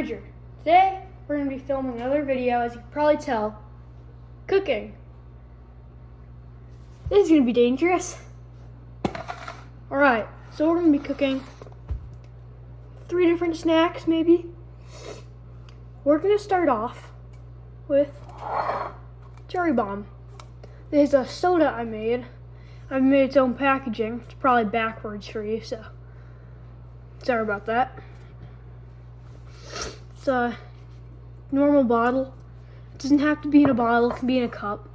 Bridger. Today, we're going to be filming another video, as you can probably tell, cooking. This is going to be dangerous. Alright, so we're going to be cooking 3 different snacks, maybe. We're going to start off with Cherry Bomb. This is a soda I made. I've made its own packaging. It's probably backwards for you, so sorry about that. It's a normal bottle. It doesn't have to be in a bottle, it can be in a cup.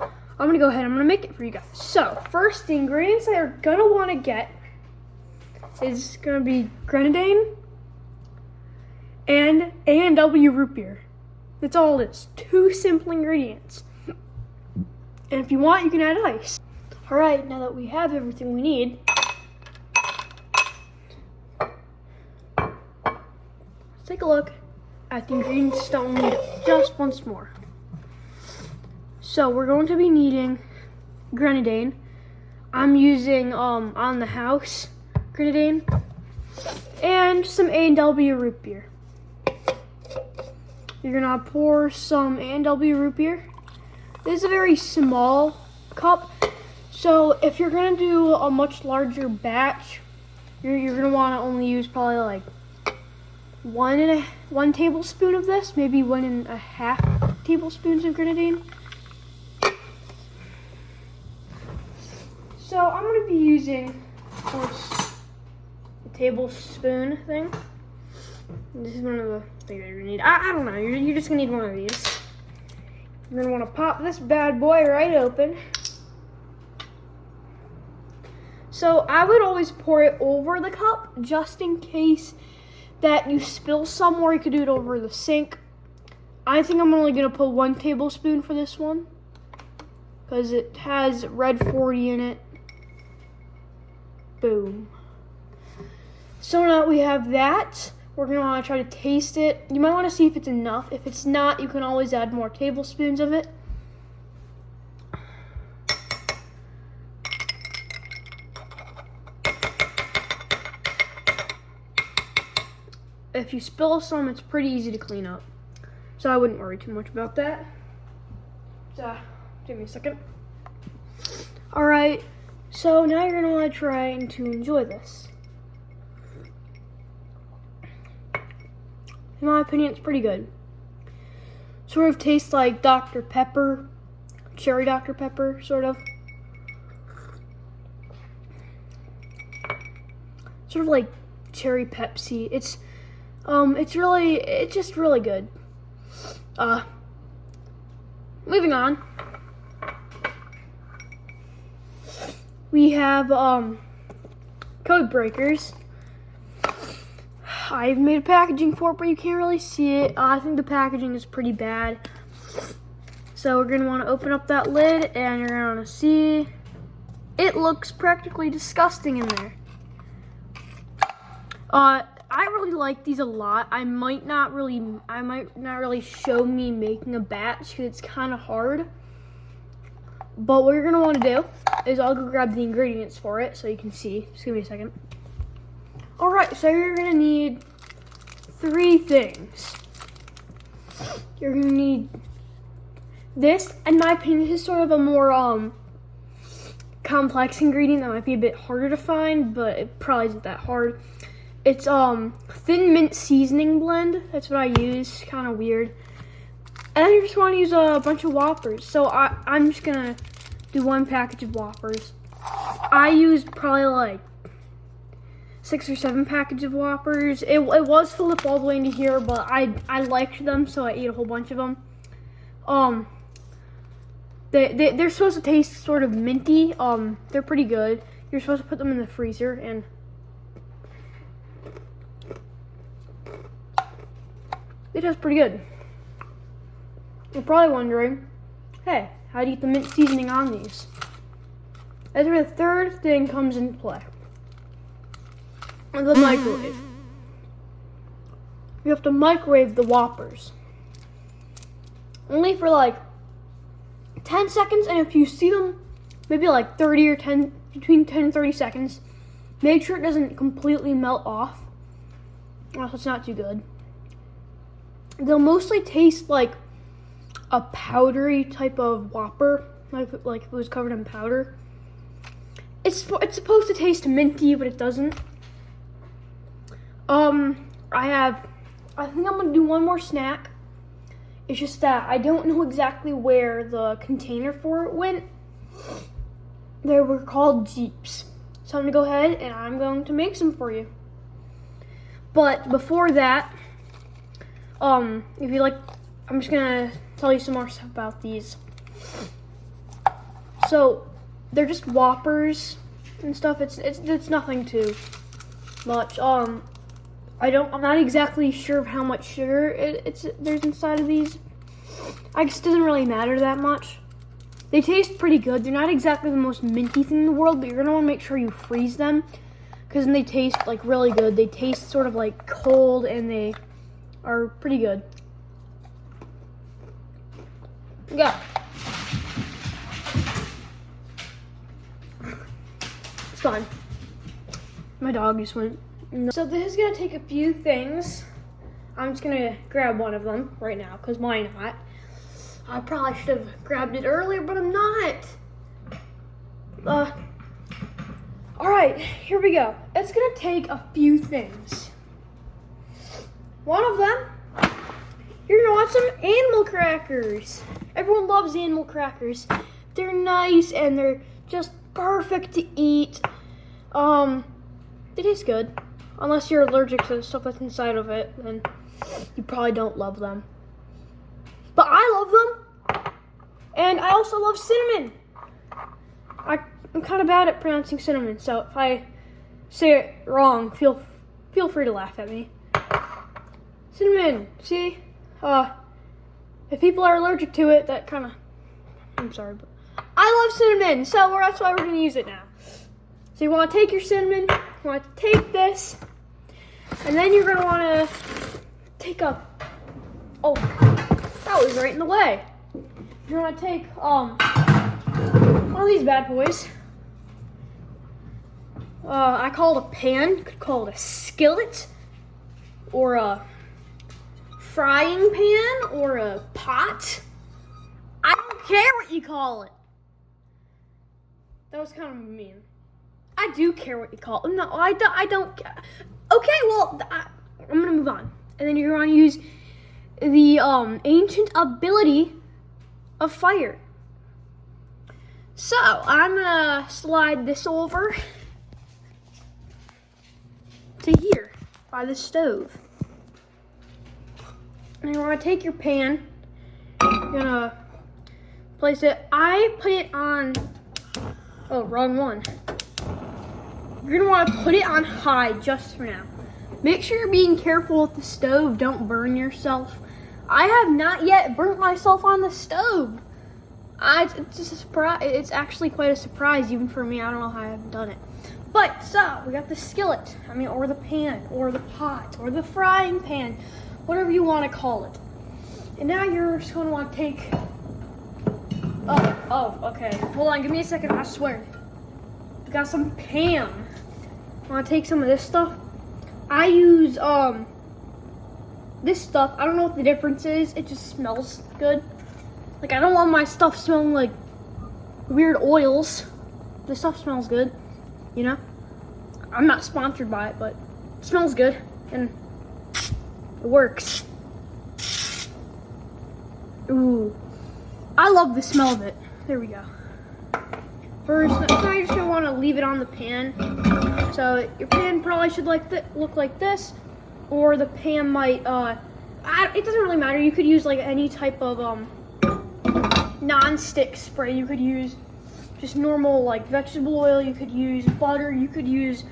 I'm gonna go ahead, I'm gonna make it for you guys. So, first, the ingredients that you're gonna wanna get is gonna be grenadine and A&W root beer. That's all it is. 2 simple ingredients. And if you want, you can add ice. All right, now that we have everything we need, let's take a look at the ingredients that we'll need just once more. So we're going to be needing grenadine. I'm using On the House grenadine and some A&W root beer. You're gonna pour some A&W root beer. This is a very small cup, so if you're gonna do a much larger batch, you're gonna want to only use probably like 1 tablespoon of this, maybe 1.5 tablespoons of grenadine. So I'm gonna be using, of course, the tablespoon thing. This is one of the things you're gonna need. I don't know. You're just gonna need one of these. You're gonna want to pop this bad boy right open. So I would always pour it over the cup, just in case that you spill some, or you could do it over the sink. I think I'm only gonna put 1 tablespoon for this one, because it has red 40 in it. Boom. So now that we have that, we're gonna wanna try to taste it. You might wanna see if it's enough. If it's not, you can always add more tablespoons of it. If you spill some, it's pretty easy to clean up. So I wouldn't worry too much about that. So, give me a second. Alright, so now you're gonna wanna try to enjoy this. In my opinion, it's pretty good. Sort of tastes like Dr. Pepper, cherry Dr. Pepper, sort of. Sort of like cherry Pepsi. It's just really good. Moving on. We have Code Breakers. I've made a packaging for it, but you can't really see it. I think the packaging is pretty bad. So we're going to want to open up that lid, and you're going to want to see it looks practically disgusting in there. I really like these a lot. I might not really show me making a batch because it's kind of hard. But what you're going to want to do is I'll go grab the ingredients for it so you can see. Just give me a second. Alright, so you're going to need 3 things. You're going to need this. In my opinion, this is sort of a more complex ingredient that might be a bit harder to find, but it probably isn't that hard. It's Thin Mint Seasoning Blend. That's what I use. Kind of weird. And then you just want to use a bunch of Whoppers. So I'm just going to do 1 package of Whoppers. I used probably like 6 or 7 packages of Whoppers. It was filled up all the way into here, but I liked them, so I ate a whole bunch of them. They're supposed to taste sort of minty. They're pretty good. You're supposed to put them in the freezer, and it tastes pretty good. You're probably wondering, hey, how do you get the mint seasoning on these? That's where the 3rd thing comes into play. The microwave. You have to microwave the Whoppers. Only for like 10 seconds, and if you see them, maybe like 30 or 10, between 10 and 30 seconds, make sure it doesn't completely melt off, or else it's not too good. they'll mostly taste like a powdery type of Whopper, like if it was covered in powder. It's supposed to taste minty, but it doesn't. I think I'm gonna do one more snack. It's just that I don't know exactly where the container for it went. They were called Jeeps. So I'm gonna go ahead and I'm going to make some for you. But before that, if you like, I'm just gonna tell you some more stuff about these. So they're just Whoppers and stuff. It's nothing too much. I'm not exactly sure of how much sugar there's inside of these. I guess it doesn't really matter that much. They taste pretty good. They're not exactly the most minty thing in the world, but you're gonna want to make sure you freeze them, because then they taste like really good. They taste sort of like cold, and they are pretty good. Yeah. It's fine. My dog just went. So this is gonna take a few things. I'm just gonna grab one of them right now, because why not? I probably should have grabbed it earlier, but I'm not. All right, here we go. It's gonna take a few things. One of them, you're gonna want some animal crackers. Everyone loves animal crackers. They're nice and they're just perfect to eat. They taste good. Unless you're allergic to the stuff that's inside of it, then you probably don't love them. But I love them. And I also love cinnamon. I'm kind of bad at pronouncing cinnamon, so if I say it wrong, feel free to laugh at me. Cinnamon, see? If people are allergic to it, that kind of, I'm sorry, but I love cinnamon, so that's why we're going to use it now. So you want to take your cinnamon, you want to take this, and then you're going to want to take a, oh, that was right in the way. You're going to take one of these bad boys. I call it a pan, you could call it a skillet, or a frying pan, or a pot. I don't care what you call it. That was kind of mean. I do care what you call it. No, I don't. Okay, well, I'm gonna move on. And then you're gonna use the ancient ability of fire. So I'm gonna slide this over to here by the stove. And you're gonna take your pan. You're gonna place it. I put it on. Oh, wrong one. You're gonna want to put it on high just for now. Make sure you're being careful with the stove. Don't burn yourself. I have not yet burnt myself on the stove. It's just a surprise. It's actually quite a surprise even for me. I don't know how I haven't done it. But so we got the skillet. Or the pan, or the pot, or the frying pan, whatever you want to call it. And now you're just gonna want to take. Oh, okay. Hold on, give me a second. I swear. We got some Pam. Want to take some of this stuff? I use this stuff. I don't know what the difference is. It just smells good. Like, I don't want my stuff smelling like weird oils. This stuff smells good, you know? I'm not sponsored by it, but it smells good and it works. Ooh, I love the smell of it. There we go. First, now you're just gonna want to leave it on the pan. So your pan probably should look like this, or the pan might. It doesn't really matter. You could use like any type of non-stick spray. You could use just normal like vegetable oil. You could use butter. You could use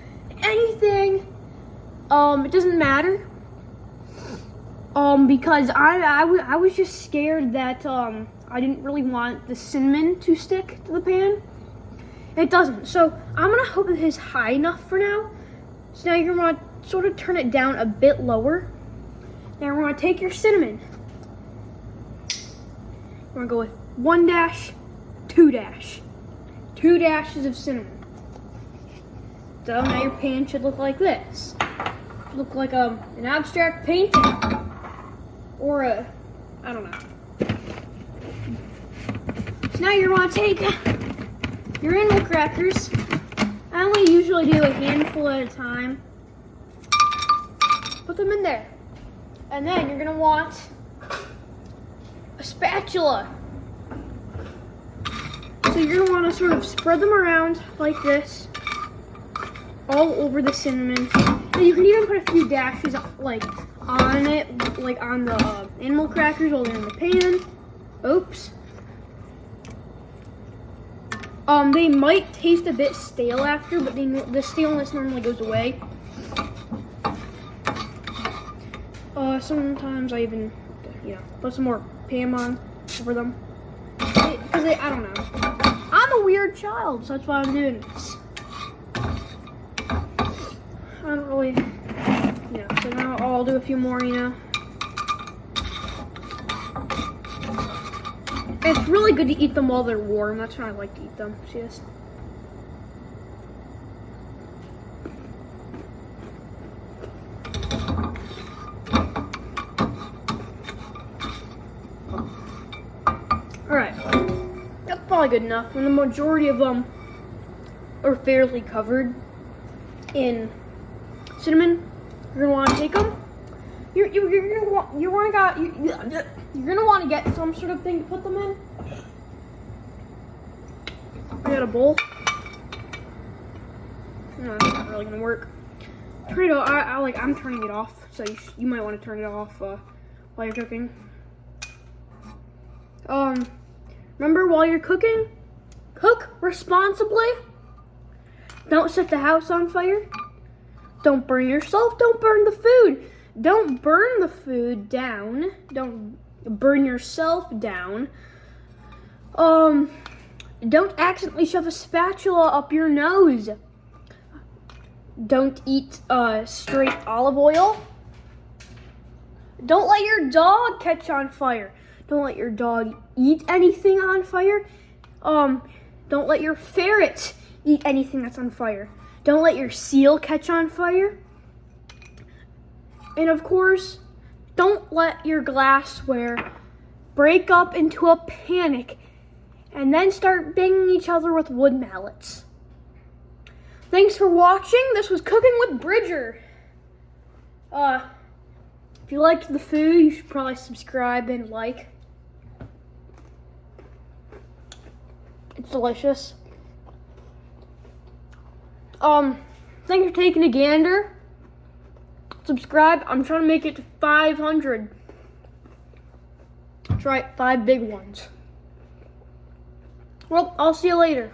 anything. It doesn't matter. Because I was just scared that I didn't really want the cinnamon to stick to the pan. It doesn't. So I'm gonna hope it is high enough for now. So now you're gonna want to sort of turn it down a bit lower. Now we're gonna take your cinnamon. We're gonna go with 1 dash, 2 dash. 2 dashes of cinnamon. So now your pan should look like this. Look like an abstract painting. or I don't know. So now you're gonna take your animal crackers. I only usually do a handful at a time. Put them in there. And then you're gonna want a spatula. So you're gonna wanna sort of spread them around like this, all over the cinnamon. And you can even put a few dashes like on it, like on the animal crackers while they're in the pan. Oops. They might taste a bit stale after, but the staleness normally goes away. Sometimes I even, put some more Pam on over them. Because I don't know. I'm a weird child, so that's why I'm doing this. I don't really, so now I'll do a few more, It's really good to eat them while they're warm. That's when I like to eat them. See this? Alright. That's probably good enough. When the majority of them are fairly covered in cinnamon, you're gonna want to take them. You're gonna want to get some sort of thing to put them in. I got a bowl. No, that's not really gonna work. Turn it off. I'm turning it off, so you might want to turn it off while you're cooking. Remember, while you're cooking, cook responsibly. Don't set the house on fire. Don't burn yourself. Don't burn the food. Don't burn the food down. Don't burn yourself down. Don't accidentally shove a spatula up your nose. Don't eat straight olive oil. Don't let your dog catch on fire. Don't let your dog eat anything on fire. Don't let your ferret eat anything that's on fire. Don't let your seal catch on fire. And of course, don't let your glassware break up into a panic and then start banging each other with wood mallets. Thanks for watching. This was Cooking with Bridger. If you liked the food, you should probably subscribe and like. It's delicious. Thanks for taking a gander. Subscribe. I'm trying to make it to 500. That's right, 5 big ones. Well, I'll see you later.